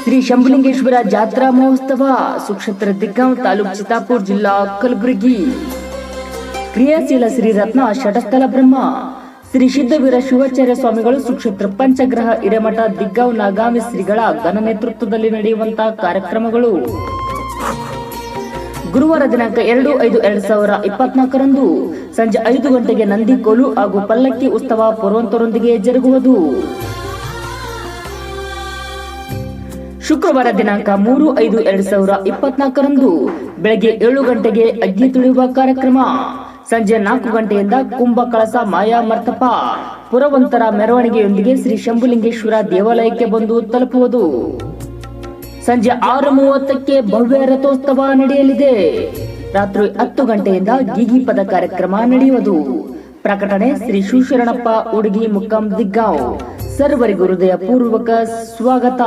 ಶ್ರೀ ಶಂಭುಲಿಂಗೇಶ್ವರ ಜಾತ್ರಾ ಮಹೋತ್ಸವ ಸುಕ್ಷೇತ್ರ ದಿಗ್ಗಾಂವ್ ತಾಲೂಕು ಚಿತ್ತಾಪುರ ಜಿಲ್ಲಾ ಕಲಬುರಗಿ. ಕ್ರಿಯಾಶೀಲ ಶ್ರೀರತ್ನ ಷಟಸ್ಥಲ ಬ್ರಹ್ಮ ಶ್ರೀ ಸಿದ್ದವೀರ ಶಿವಾಚಾರ್ಯ ಸ್ವಾಮಿಗಳು ಸುಕ್ಷೇತ್ರ ಪಂಚಗ್ರಹ ಹಿರೇಮಠ ದಿಗ್ಗಾಂವ್ ನಾಗಾಮಿ ಶ್ರೀಗಳ ಘನ ನೇತೃತ್ವದಲ್ಲಿ ನಡೆಯುವಂತಹ ಕಾರ್ಯಕ್ರಮಗಳು ಗುರುವಾರ ದಿನಾಂಕ 2/5/2024 ಸಂಜೆ 5 ಗಂಟೆಗೆ ನಂದಿ ಕೋಲು ಹಾಗೂ ಪಲ್ಲಕ್ಕಿ ಉತ್ಸವ ಪೂರ್ವಂತರೊಂದಿಗೆ ಜರುಗುವುದು. ಶುಕ್ರವಾರ ದಿನಾಂಕ 3/5/2024 ಬೆಳಗ್ಗೆ 7 ಗಂಟೆಗೆ ಅಗ್ನಿ ತುಳಿಯುವ ಕಾರ್ಯಕ್ರಮ. ಸಂಜೆ 4 ಗಂಟೆಯಿಂದ ಕುಂಭ ಕಳಸ ಮಾಯಾ ಮರ್ತಪ ಪುರವಂತರ ಮೆರವಣಿಗೆಯೊಂದಿಗೆ ಶ್ರೀ ಶಂಭುಲಿಂಗೇಶ್ವರ ದೇವಾಲಯಕ್ಕೆ ಬಂದು ತಲುಪುವುದು. ಸಂಜೆ 6:30ಕ್ಕೆ ಭವ್ಯ ರಥೋತ್ಸವ ನಡೆಯಲಿದೆ. ರಾತ್ರಿ 10 ಗಂಟೆಯಿಂದ ಗೀಗೀಪದ ಕಾರ್ಯಕ್ರಮ ನಡೆಯುವುದು. ಪ್ರಕಟಣೆ ಶ್ರೀ ಶಿವಶರಣಪ್ಪ ಉಡುಗಿ ಮುಕ್ಕಂ ದಿಗ್ಗಾಂವ್. ಸರ್ವರಿಗೂ ಹೃದಯ ಪೂರ್ವಕ ಸ್ವಾಗತ.